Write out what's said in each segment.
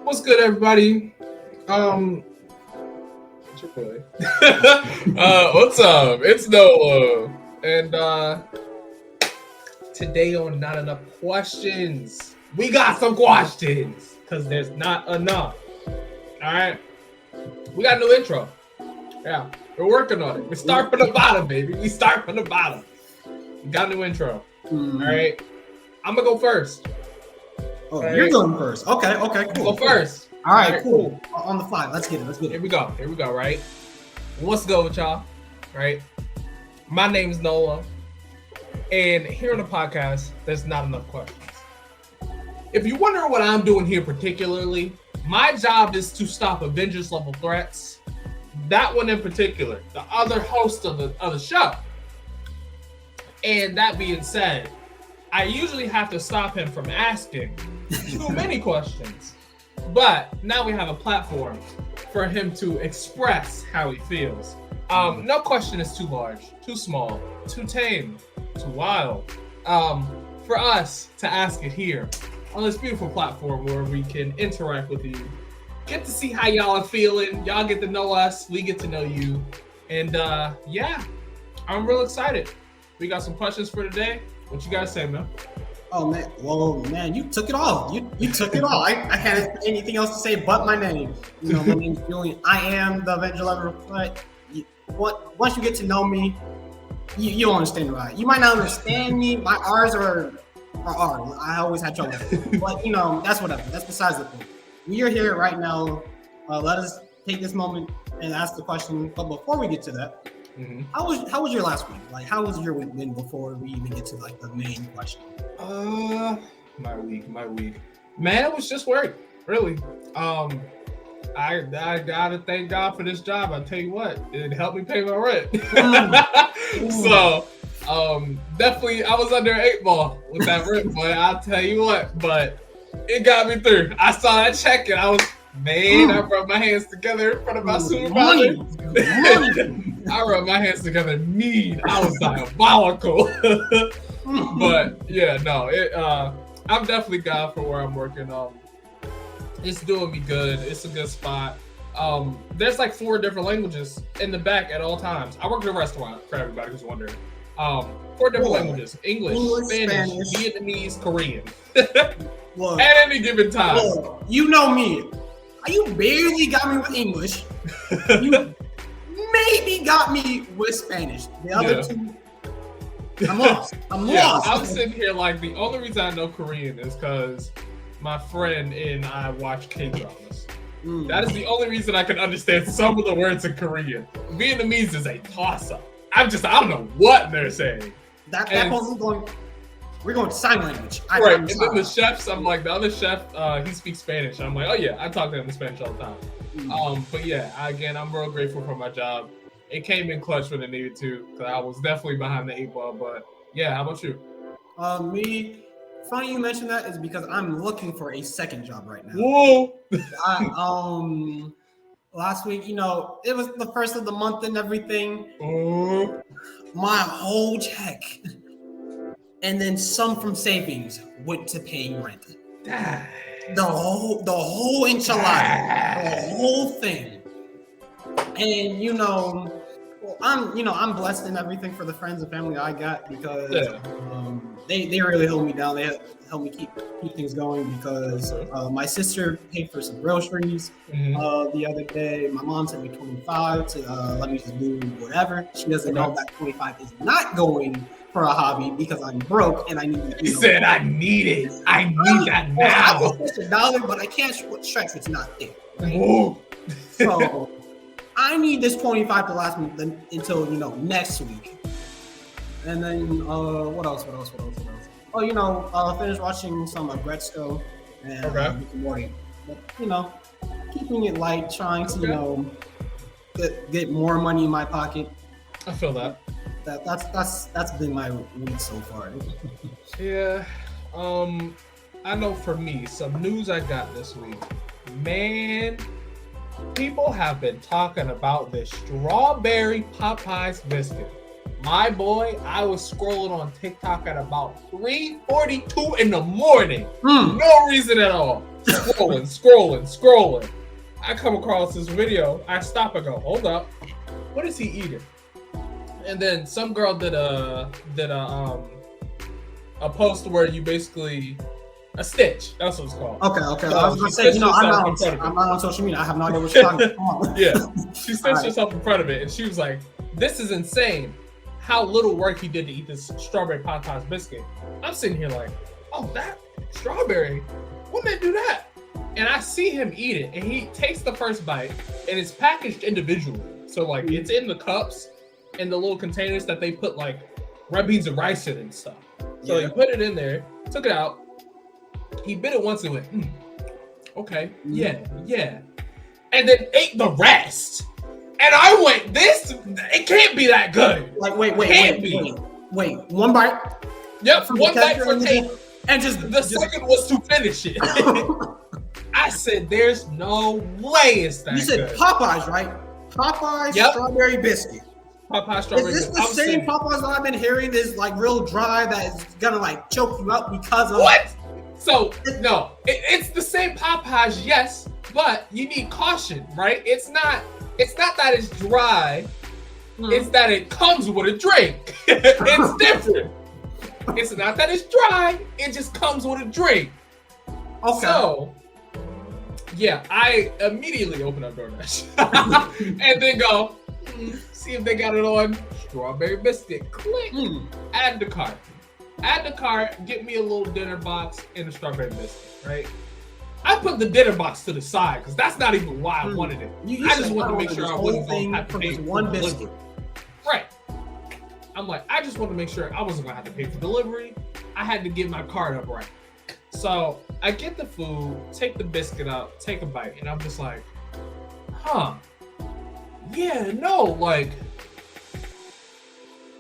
What's good, everybody? What's your boy? What's up? It's Noah, and today on Not Enough Questions, we got some questions because there's not enough. All right, we got a new intro. Yeah, we're working on it. We start from the bottom, baby. We start from the bottom. We got a new intro. All right, I'm gonna go first. Oh, right. You're going first. Okay, cool. Go first. All right, cool. On the fly. Let's get it. Here we go, right? What's good with y'all? Right? My name is Noah, and here on the podcast, there's not enough questions. If you wonder what I'm doing here particularly, my job is to stop Avengers level threats. That one in particular, the other host of the show. And that being said, I usually have to stop him from asking too many questions. But now we have a platform for him to express how he feels. No question is too large, too small, too tame, too wild. For us to ask it here on this beautiful platform where we can interact with you, get to see how y'all are feeling. Y'all get to know us, we get to know you. And yeah, I'm real excited. We got some questions for today. What you guys say, man? Oh man, well man, you took it all. You took it all. I had anything else to say but my name. You know, my name's Julian. I am the Avenger level. But once you get to know me, you'll understand why. You might not understand me. My R's are R's. I always had trouble. But you know, that's whatever. That's besides the point. We are here right now. Let us take this moment and ask the question. But before we get to that, how was your last week? Like, how was your week been before we even get to like the main question? My week. Man, it was just work, really. I gotta thank God for this job. I tell you what, it helped me pay my rent. So, definitely, I was under 8 ball with that rent, but I'll tell you what, but it got me through. I saw that check and I was, man, I rubbed my hands together in front of my supervisor. I rubbed my hands together. I was diabolical. But yeah, no, I'm definitely God for where I'm working. It's doing me good. It's a good spot. There's like 4 different languages in the back at all times. I work in a restaurant for everybody who's wondering. 4 different languages: English, Spanish, Vietnamese, Korean. At any given time. You know me. You barely got me with English. You maybe got me with Spanish. The other 2, I'm lost. I'm sitting here like the only reason I know Korean is because my friend and I watch K-dramas. That is the only reason I can understand some of the words in Korean. Vietnamese is a toss-up. I don't know what they're saying. That point we're going to sign language. Right, and then the chefs, I'm like, the other chef, he speaks Spanish. I'm like, oh yeah, I talk to him in Spanish all the time. But yeah, again, I'm real grateful for my job. It came in clutch when it needed to, because I was definitely behind the 8 ball. But yeah, how about you? Me, funny you mentioned that is because I'm looking for a second job right now. Whoa! Last week, you know, it was the first of the month and everything. My whole check. And then some from savings went to paying rent. The whole enchilada, the whole thing. And you know, I'm blessed in everything for the friends and family I got because they really hold me down. They help me keep things going because my sister paid for some groceries the other day. My mom sent me 25 to let me just do whatever. She doesn't know that 25 is not going for a hobby because I'm broke and I need. He said, "I need it. I need that now." I will push $1, but I can't stretch what's not there. Right? So I need this 25 to last me until next week. And then what else? Oh, finish watching some Gretzko and Rick and Morty. But keeping it light, trying to get more money in my pocket. I feel that. That's been my week so far. Yeah, I know for me, some news I got this week. Man, people have been talking about this strawberry Popeyes biscuit. My boy, I was scrolling on TikTok at about 3:42 in the morning. No reason at all. scrolling. I come across this video. I stop and go, hold up, what is he eating? And then some girl did a post where you basically a stitch. That's what it's called. Okay. I was gonna say, I'm not on social media. I have no idea what you're talking about. Yeah, she stitched herself in front of it, and she was like, "This is insane. How little work he did to eat this strawberry Popeyes biscuit." I'm sitting here like, "Oh, that strawberry? When did they do that?" And I see him eat it, and he takes the first bite, and it's packaged individually. So like, it's in the cups and the little containers that they put like red beans and rice in and stuff. So he put it in there, took it out. He bit it once and went, okay, yeah. And then ate the rest. And I went, it can't be that good. Like, wait, one bite? Yep, one bite for taste. And second was to finish it. I said, there's no way it's that good. You said Popeyes, right? Popeyes strawberry biscuit. Popeyes strawberry biscuit. Is this the same Popeyes that I've been hearing is like real dry that is gonna like choke you up because of what? So no, it's the same Popeyes, yes, but you need caution, right? It's not that it's dry, it's that it comes with a drink. It's different. It's not that it's dry, it just comes with a drink. Okay. So yeah, I immediately open up DoorDash and then go see if they got it on strawberry biscuit. Click, add to cart. Add the cart, get me a little dinner box and a strawberry biscuit, right? I put the dinner box to the side because that's not even why I wanted it. I just wanted to make sure I wasn't going to have to pay for one biscuit. Right. I'm like, I just wanted to make sure I wasn't going to have to pay for delivery. I had to get my cart up right. So I get the food, take the biscuit out, take a bite, and I'm just like, yeah, no, like,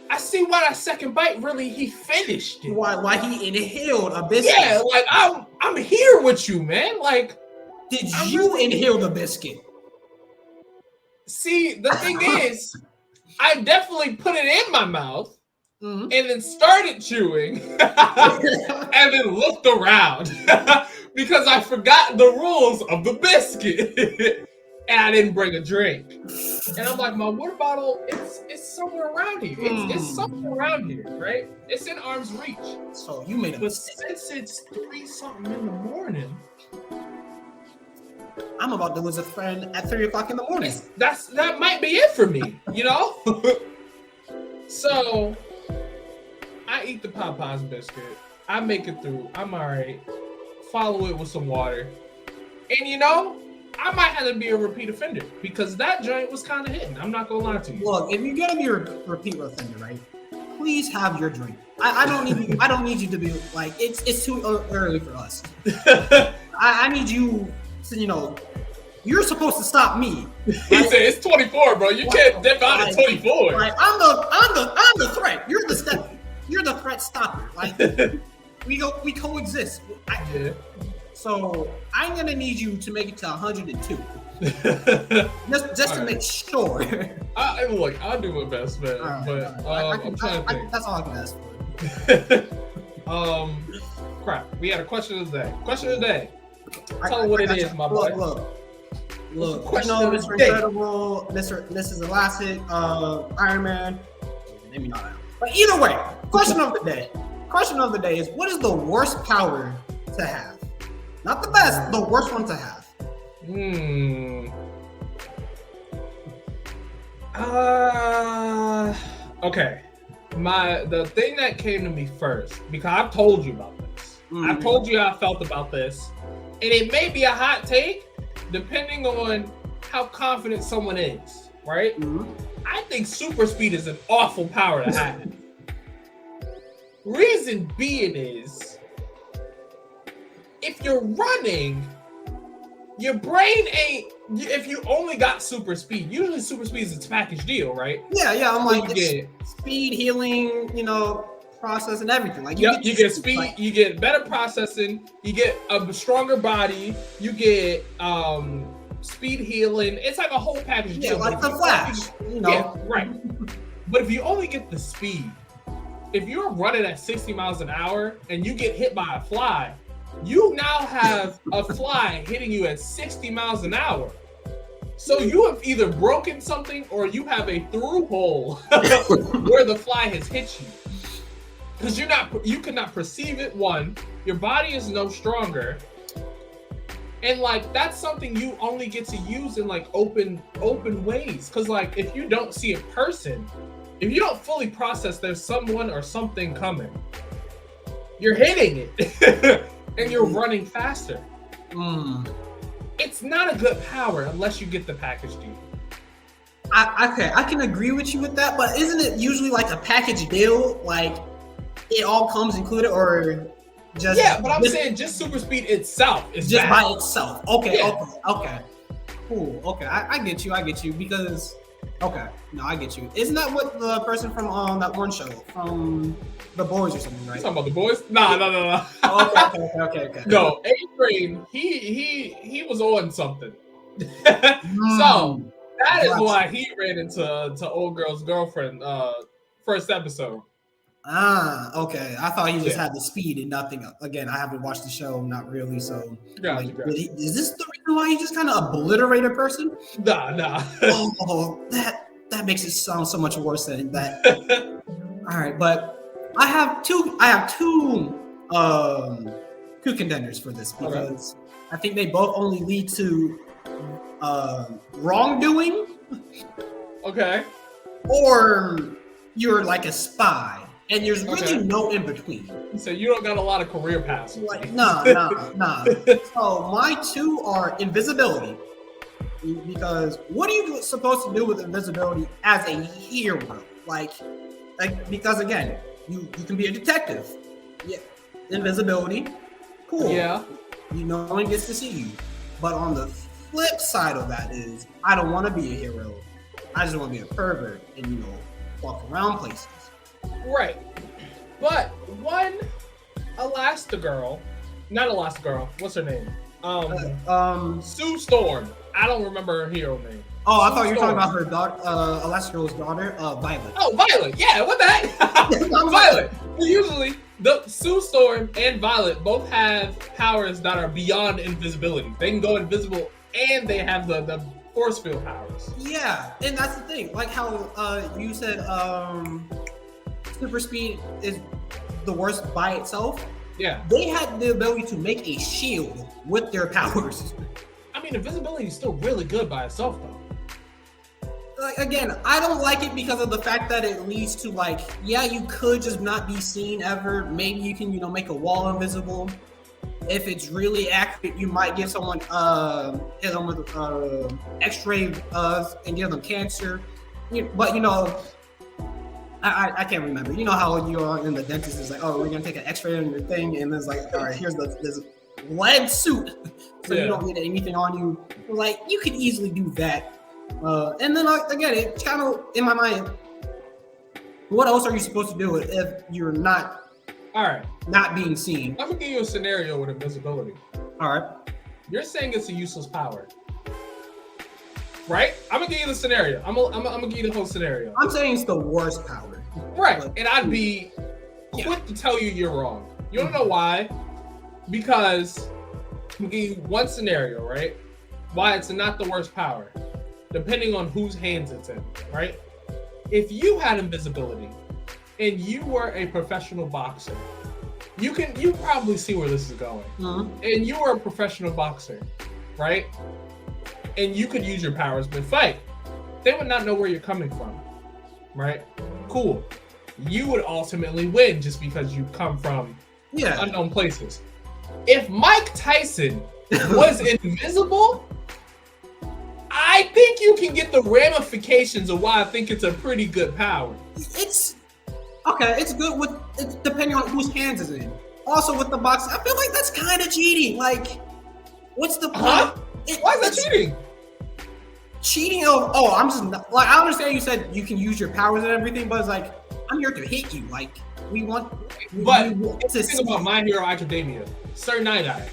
I see why that second bite really he finished it. Why he inhaled a biscuit? Yeah, like I'm here with you, man. Like, did you inhale the biscuit? See, the thing is, I definitely put it in my mouth and then started chewing and then looked around because I forgot the rules of the biscuit. And I didn't bring a drink. And I'm like, my water bottle, it's somewhere around here. It's somewhere around here, right? It's in arm's reach. So you made a mistake. But since it's 3-something in the morning, I'm about to lose a friend at 3 o'clock in the morning. That might be it for me, you know? So I eat the Popeyes biscuit. I make it through. I'm all right. Follow it with some water. And you know, I might have to be a repeat offender because that joint was kind of hitting. I'm not gonna lie to you. Look, if you're gonna be a repeat offender, right? Please have your drink. I don't need you to be like it's too early for us. I need you to, you know, you're supposed to stop me. Right? He said it's 24, bro. You can't dip out at 24. Right? I'm the threat. You're the threat stopper. Like we coexist. So I'm gonna need you to make it to 102, just to make sure. Look, I'll do my best, man. I'm trying to think. That's all I can ask for. Crap. We had a question of the day. Question of the day. Tell me what it is, my boy. Look. Question of Mr. Incredible, Mrs. Elastic, Iron Man. Maybe not. But either way, question of the day. Question of the day is: what is the worst power to have? Not the best, the worst one to have. Okay. The thing that came to me first, because I've told you about this. I've told you how I felt about this. And it may be a hot take, depending on how confident someone is, right? I think super speed is an awful power to have. Reason being is, if you're running, your brain ain't. If you only got super speed, usually super speed is a package deal, right? Yeah. I'm like, get speed, healing, you know, processing everything. Like you get speed, like, you get better processing, you get a stronger body, you get speed healing. It's like a whole package deal. Like the Flash, you know. Yeah, right. But if you only get the speed, if you're running at 60 miles an hour and you get hit by a fly, you now have a fly hitting you at 60 miles an hour. So you have either broken something or you have a through hole where the fly has hit you. Because you cannot perceive it, one, your body is no stronger. And like that's something you only get to use in like open ways. Cause like if you don't see a person, if you don't fully process there's someone or something coming, you're hitting it and you're running faster. It's not a good power unless you get the package deal. I can agree with you with that, but isn't it usually like a package deal? Like it all comes included, or just but I'm saying just super speed itself is just bad. by itself. Okay, Yeah. okay, cool. Okay, I get you because no, I get you. Isn't that what the person from that one show from The Boys or something, right? You talking about The Boys? No. Okay. No, A-Train, he was on something. So that is why he ran into old girl's girlfriend first episode. Okay. I thought he just had the speed and nothing. Again, I haven't watched the show, not really. So, Gotcha. Is this the reason why he just kind of obliterated a person? Nah. Oh, that makes it sound so much worse than that. All right, but I have two contenders for this because I think they both only lead to wrongdoing. Okay. Or you're like a spy. And there's really no in between. So you don't got a lot of career paths. Like, nah. So my two are invisibility. Because what are you supposed to do with invisibility as a hero? Like because again, you can be a detective. Yeah. Invisibility. Cool. Yeah. No one gets to see you. But on the flip side of that is I don't want to be a hero. I just want to be a pervert and walk around places. Right. But one Elastigirl, not Elastigirl, what's her name? Sue Storm. I don't remember her hero name. Oh, I thought you were talking about her daughter, Elastigirl's daughter, Violet. Oh, Violet. Yeah, what the heck? Violet. Usually, the Sue Storm and Violet both have powers that are beyond invisibility. They can go invisible and they have the force field powers. Yeah, and that's the thing. Like how you said super speed is the worst by itself. Yeah. They had the ability to make a shield with their powers. I mean, invisibility is still really good by itself, though. Like, again, I don't like it because of the fact that it leads to you could just not be seen ever. Maybe you can, make a wall invisible. If it's really accurate, you might give someone hit them with X-ray and give them cancer. But I can't remember. You know how you are in the dentist is like, oh, we're gonna take an X-ray on your thing, and there's like, all right, here's this lead suit, so you don't get anything on you. Like, you could easily do that. And then again, it kind of in my mind, what else are you supposed to do if you're not being seen? I'm gonna give you a scenario with invisibility. All right. You're saying it's a useless power, right? I'm gonna give you the scenario. I'm gonna give you the whole scenario. I'm saying it's the worst power. Right, and I'd be quick to tell you you're wrong. You don't know why? Because I'm gonna give you one scenario, right? Why it's not the worst power, depending on whose hands it's in, right? If you had invisibility and you were a professional boxer, you probably see where this is going. Mm-hmm. And you were a professional boxer, right? And you could use your powers but fight. They would not know where you're coming from, right? Cool. You would ultimately win just because you come from unknown places. If Mike Tyson was invisible, I think you can get the ramifications of why I think it's a pretty good power. It's good it's depending on whose hands it's in. Also with the boxing, I feel like that's kind of cheating. Like, what's the point? Why is that cheating? Cheating I'm just not, like, I understand you said you can use your powers and everything, but it's like, I'm here to hit you. Like, think about My Hero Academia. Sir Night-Eye.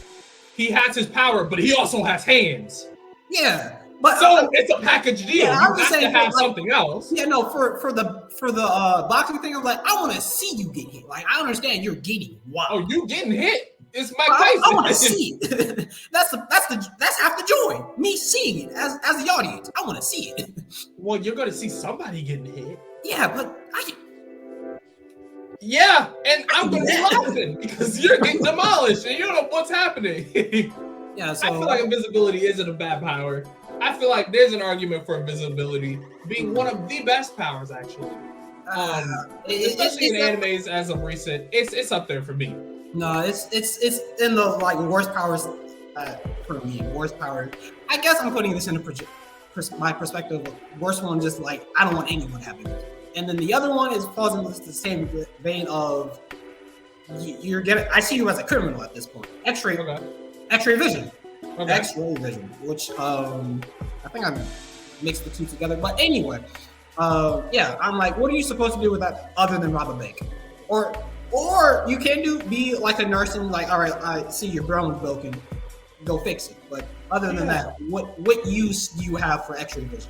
He has his power, but he also has hands. Yeah. But so it's a package deal. Yeah, I'm just saying, to have something else. Yeah, no, for the boxing thing, I'm like, I want to see you get hit. Like, I understand you're getting wild. Oh, you getting hit? It's Mike Tyson. I want to see it. That's half the joy. Me seeing it as the audience. I want to see it. Well, you're gonna see somebody getting hit. Yeah, but Yeah, and I'm gonna be laughing because you're getting demolished and you don't know what's happening. Yeah, so I feel like invisibility isn't a bad power. I feel like there's an argument for invisibility being one of the best powers, actually. Especially in animes as of recent, it's up there for me. No, it's in the like worst powers for me. Worst power. I guess I'm putting this in my perspective. Worst one, just like I don't want anyone having it. And then the other one falls into the same vein of you're getting. I see you as a criminal at this point. X-ray vision. Okay. X-ray vision, which I think I mixed the two together. But anyway, yeah, I'm like, what are you supposed to do with that other than rob a bank? Or you can be like a nurse and like, all right, I see your brown's broken, go fix it. But other than that, what use do you have for X-ray vision?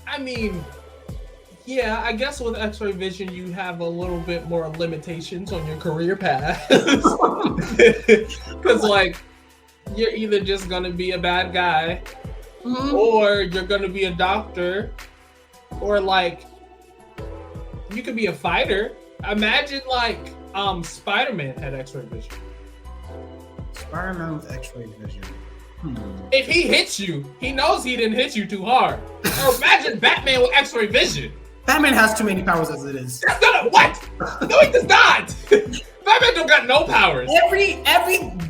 I mean, yeah, I guess with X-ray vision, you have a little bit more limitations on your career path. Because like, you're either just gonna be a bad guy, or you're gonna be a doctor, or like, you could be a fighter. Imagine like Spider-Man had X-ray vision. Spider-Man with X-ray vision. If he hits you, he knows he didn't hit you too hard. Or imagine Batman with X-ray vision. Batman has too many powers as it is. That's not what? No, he does not. Batman don't got no powers. Every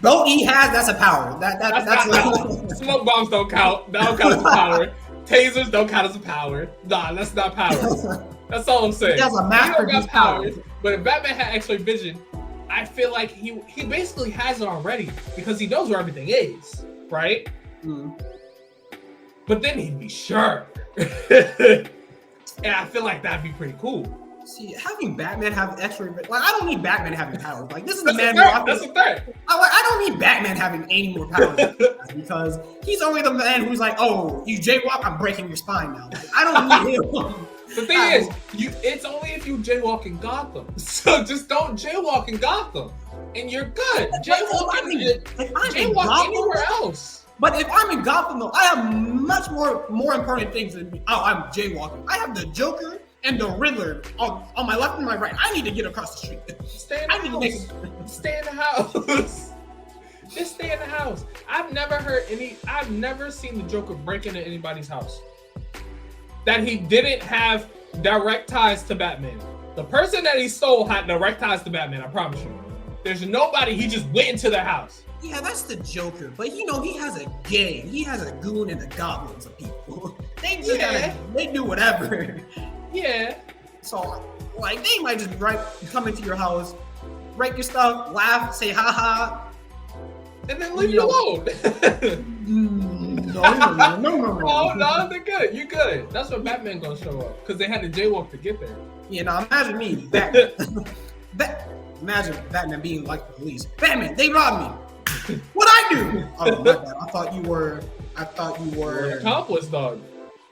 boat he has, that's a power. That's like, smoke bombs don't count. That don't count as a power. Tasers don't count as a power. Nah, that's not power. That's all I'm saying. He has a masterpiece powers. But if Batman had X-ray vision, I feel like he basically has it already because he knows where everything is, right? But then he'd be sure. And I feel like that'd be pretty cool. See, having Batman have X-ray vision, like I don't need Batman having powers. Like this is the man. That's the thing. I don't need Batman having any more powers because he's only the man who's like, oh, you jaywalk, I'm breaking your spine now. Like, I don't need him. The thing is, it's only if you jaywalk in Gotham. So just don't jaywalk in Gotham, and you're good. Jaywalk anywhere else. But if I'm in Gotham, though, I have much more important things than me. Oh, I'm jaywalking. I have the Joker and the Riddler on my left and my right. I need to get across the street. Stay in the house. Stay in the house. Just stay in the house. I've never seen the Joker break into anybody's house that he didn't have direct ties to Batman. The person that he stole had direct ties to Batman, I promise you. There's nobody, he just went into their house. Yeah, that's the Joker. But he has a gang. He has a goon and the goblins of people. They just they do whatever. Yeah. So, like, they might just come into your house, break your stuff, laugh, say ha, and then leave you alone. No. Oh, no, they're good. You're good. That's when Batman gonna show up because they had to jaywalk to get there. Yeah, now imagine me, Batman. Imagine Batman being like the police. Batman, they robbed me. What'd I do? Oh my bad. I thought you were an accomplice, dog.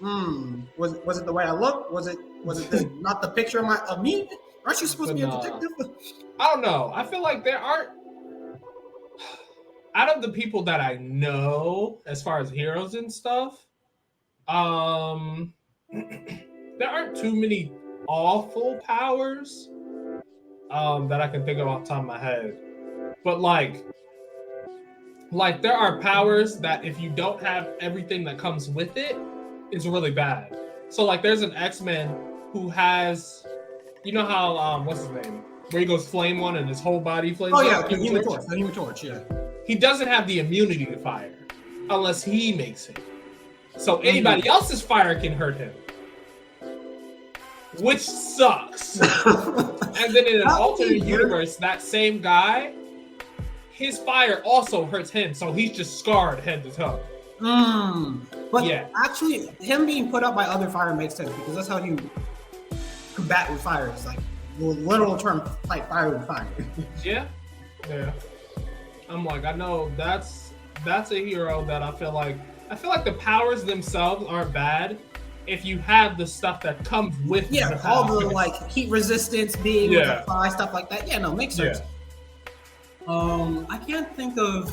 Was it the way I look? Was it not the picture of me? Aren't you supposed to be a detective? I don't know. I feel like there aren't, out of the people that I know as far as heroes and stuff, there aren't too many awful powers that I can think of off the top of my head. But like there are powers that if you don't have everything that comes with it, it's really bad. So like there's an X-Men who has, you know how what's his name? Where he goes flame one and his whole body flames. Oh yeah, the Human Torch, yeah. He doesn't have the immunity to fire unless he makes it. So anybody else's fire can hurt him. Which sucks. And then in an alternate universe, that same guy, his fire also hurts him, so he's just scarred head to toe. But actually, him being put up by other fire makes sense because that's how you combat with fire. It's like the literal term, fight fire with fire. Yeah. I'm like, I know that's a hero that I feel like the powers themselves aren't bad if you have the stuff that comes with all the like heat resistance, being able to fly, stuff like that. Yeah, no, makes sense. I can't think of,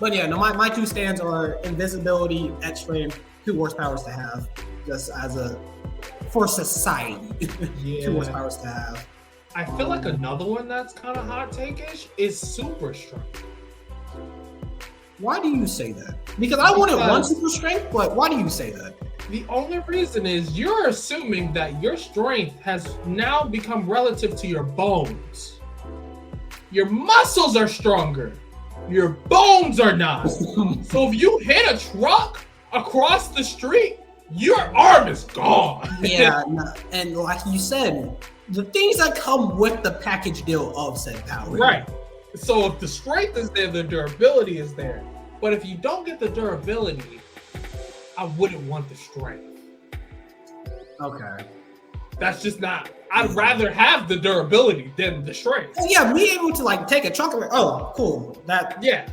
but yeah, no, my two stands are invisibility, X-strength, 2 worst powers to have, just as a for society. Yeah. 2 worst powers to have. I feel like another one that's kind of hot take-ish is super strength. Why do you say that? Because I wanted one super strength, but why do you say that? The only reason is you're assuming that your strength has now become relative to your bones. Your muscles are stronger. Your bones are not. So if you hit a truck across the street, your arm is gone. Yeah, and like you said, the things that come with the package deal of said power. Right. So if the strength is there, the durability is there. But if you don't get the durability, I wouldn't want the strength. Okay. That's just not. I'd rather have the durability than the strength. Oh yeah, be able to like take a chunk of it. Oh, cool. That yeah.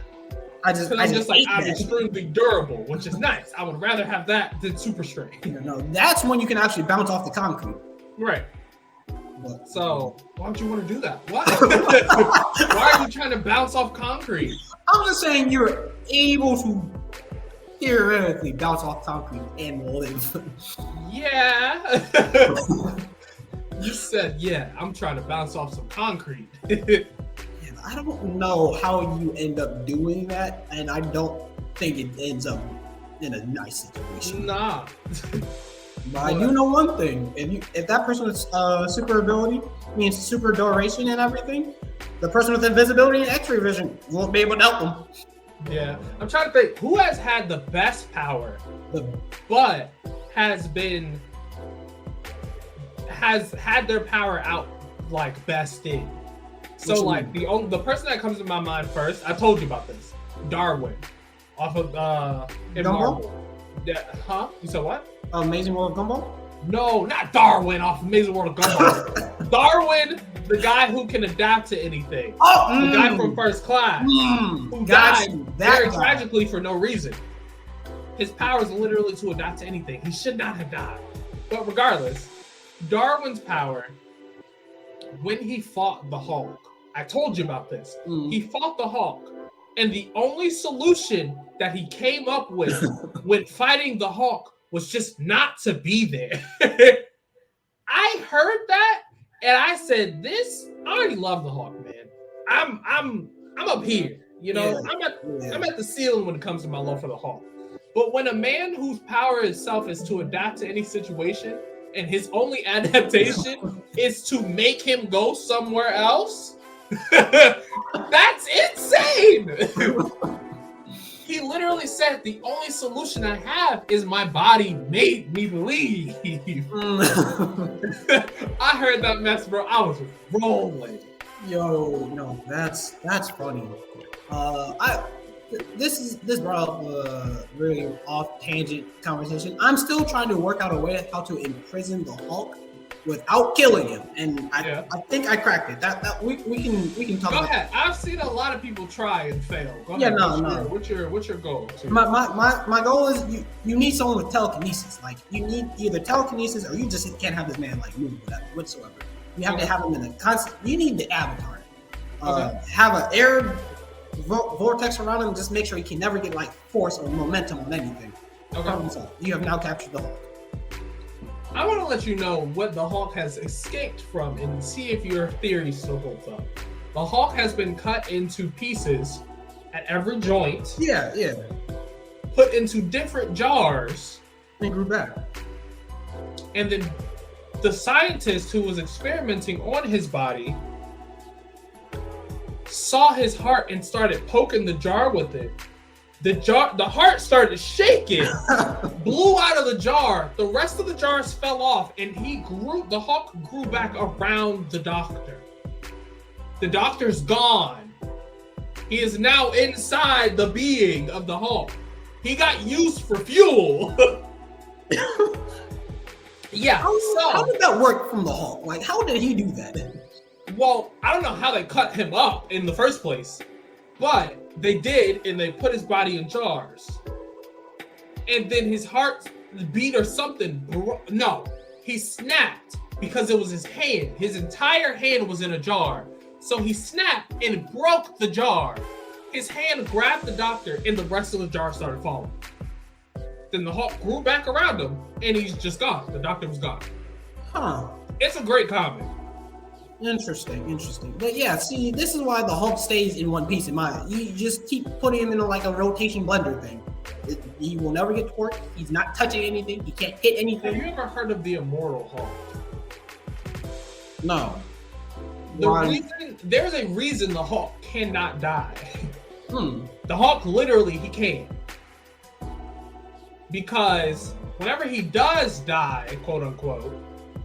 I'm just like I'm extremely durable, which is nice. I would rather have that than super strength. No, that's when you can actually bounce off the concrete. Right. But, so why would you want to do that? Why? Why are you trying to bounce off concrete? I'm just saying you're able to theoretically bounce off concrete and live. Yeah. You said, yeah, I'm trying to bounce off some concrete. I don't know how you end up doing that, and I don't think it ends up in a nice situation. Nah. But I do know one thing: if that person with super ability means super duration and everything, the person with invisibility and X-ray vision won't be able to help them. Yeah, I'm trying to think who has had the best power, but has had their power out like bested. So like the person that comes to my mind first, I told you about this, Darwin, off of Marvel. Yeah, huh? You said what? Amazing World of Gumball? No, not Darwin off Amazing World of Gumball. Darwin, the guy who can adapt to anything. The guy from First Class who died very tragically for no reason. His power is literally to adapt to anything. He should not have died. But regardless, Darwin's power, when he fought the Hulk, I told you about this. He fought the Hulk, and the only solution that he came up with when fighting the Hulk was just not to be there. I heard that, and I said, I already love the Hulk, man. I'm up here, you know. Yeah. I'm at the ceiling when it comes to my love for the Hulk. But when a man whose power itself is to adapt to any situation, and his only adaptation is to make him go somewhere else, that's insane. He literally said, the only solution I have is my body made me leave. I heard that mess, bro. I was rolling. Yo, no, that's funny. This brought up a really off tangent conversation. I'm still trying to work out a way how to imprison the Hulk without killing him, and I think I cracked it. That we can talk. Go about ahead. I've seen a lot of people try and fail. Go ahead. What's your goal? My goal is you need someone with telekinesis. Like you need either telekinesis or you just can't have this man like move whatsoever. You have to have him in a constant. You need the avatar. Have an air vortex around him. Just make sure he can never get like force or momentum on anything. Okay. You have now captured the Hulk. I want to let you know what the Hulk has escaped from and see if your theory still holds up. The Hulk has been cut into pieces at every joint. Yeah. Put into different jars. And grew back. And then the scientist who was experimenting on his body saw his heart and started poking the jar with it. The heart started shaking, blew out of the jar. The rest of the jars fell off, and the Hulk grew back around the doctor. The doctor's gone. He is now inside the being of the Hulk. He got used for fuel. Yeah. How did that work from the Hulk? Like, how did he do that? Well, I don't know how they cut him up in the first place, but they did, and they put his body in jars. And then his heart beat or something. No, he snapped because it was his hand. His entire hand was in a jar. So he snapped and broke the jar. His hand grabbed the doctor, and the rest of the jar started falling. Then the Hulk grew back around him, and he's just gone. The doctor was gone. Huh. It's a great comic. Interesting. But yeah, see, this is why the Hulk stays in one piece in mind. You just keep putting him in like a rotation blender thing. He will never get torqued. He's not touching anything. He can't hit anything. Have you ever heard of the Immortal Hulk? No. There's a reason the Hulk cannot die. The Hulk literally, he can't. Because whenever he does die, quote unquote,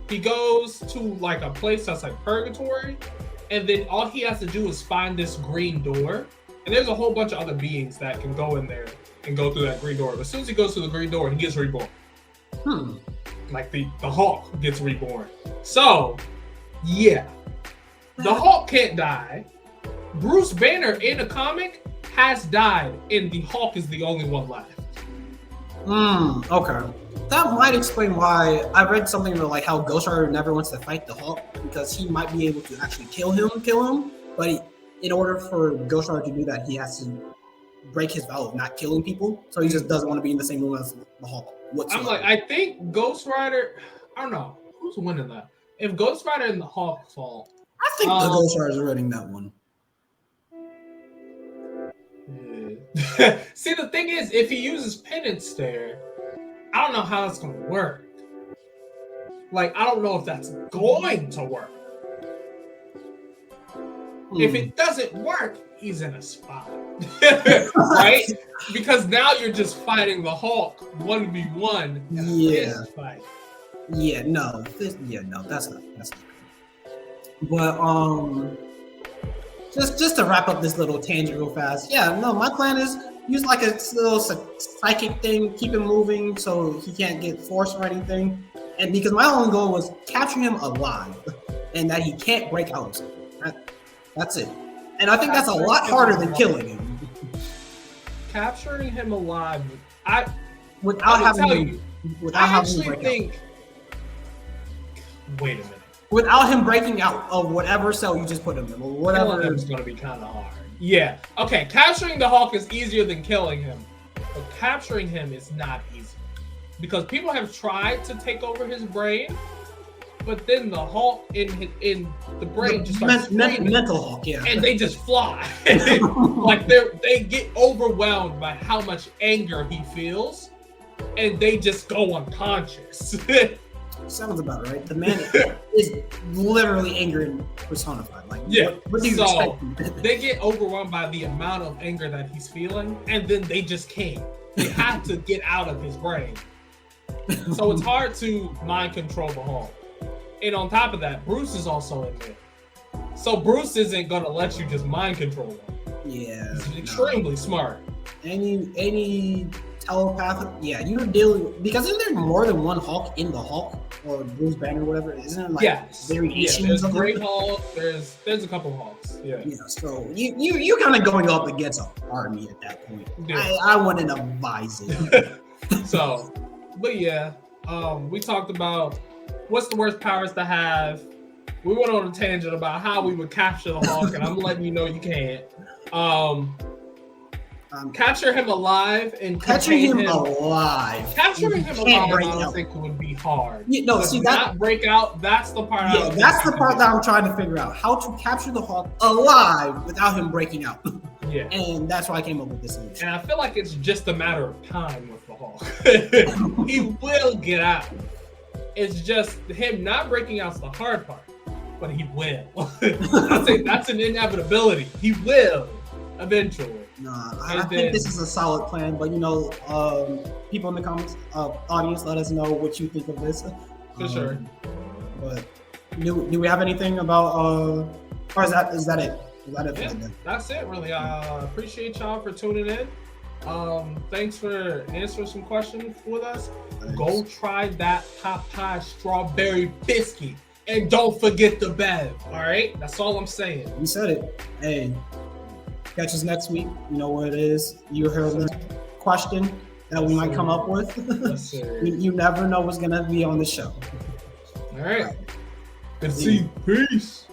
he goes to like a place that's like purgatory, and then all he has to do is find this green door. And there's a whole bunch of other beings that can go in there and go through that green door. But as soon as he goes through the green door, he gets reborn. Like the Hulk gets reborn. So, yeah. The Hulk can't die. Bruce Banner in the comic has died, and the Hulk is the only one left. Okay. That might explain why I read something about like how Ghost Rider never wants to fight the Hulk because he might be able to actually kill him. But in order for Ghost Rider to do that, he has to break his vow of not killing people. So he just doesn't want to be in the same room as the Hulk whatsoever. I'm like, I think Ghost Rider, I don't know. Who's winning that? If Ghost Rider and the Hulk fall. I think the Ghost Rider is winning that one. Yeah. See, the thing is, if he uses penance there, I don't know how that's going to work. Like, I don't know if that's going to work. If it doesn't work, he's in a spot. Right? Because now you're just fighting the Hulk 1v1 in a fist fight. That's not good. But just to wrap up this little tangent real fast. Yeah, no, my plan is use like a little psychic thing, keep him moving so he can't get forced or anything. And because my only goal was capture him alive and that he can't break out of something. That's it. And I think that's a lot harder than killing him. Capturing him alive, without having him break out. Wait a minute. Without him breaking out of whatever cell you just put him in, or whatever. Killing him is going to be kind of hard. Yeah. Okay. Capturing the Hulk is easier than killing him, but capturing him is not easy because people have tried to take over his brain, but then the Hulk in the brain just starts mental Hulk, and they just fly. Like they get overwhelmed by how much anger he feels, and they just go unconscious. Sounds about right. The man is literally anger and personified. Like, what do you expect? They get overwhelmed by the amount of anger that he's feeling, and then they just can't. They have to get out of his brain. So it's hard to mind control the Hulk. And on top of that, Bruce is also in there. So Bruce isn't gonna let you just mind control him. Yeah, he's extremely smart. Any telepathic, you're dealing because isn't there more than one Hulk in the Hulk or Bruce Banner or whatever? Isn't it like variations? There's a Great Hulk. There's a couple Hulks. Yeah. So you're kind of going up against an army at that point. Yeah. I wouldn't advise it. So, but yeah, we talked about what's the worst powers to have. We went on a tangent about how we would capture the Hulk, and I'm letting you know you can't. Capture him alive and capturing him alive. Capturing him alive, I don't think would be hard. That break out. That's the part. Yeah, that's the part that I'm trying to figure out. How to capture the Hulk alive without him breaking out. Yeah, and that's why I came up with this solution. And I feel like it's just a matter of time with the Hulk. He will get out. It's just him not breaking out's the hard part, but he will. I say that's an inevitability. He will eventually. I think this is a solid plan, but people in the comments, audience, let us know what you think of this. For sure. But do we have anything about? Or is that it? Is that it? Yeah, that's it. Really, I appreciate y'all for tuning in. Thanks for answering some questions with us. Thanks. Go try that Popeye strawberry biscuit, and don't forget the Bev. All right, that's all I'm saying. You said it. Hey. Catch us next week. You know what it is. You heard the question that we might come up with. Yes, you never know what's going to be on the show. All right. Good to see you. Peace.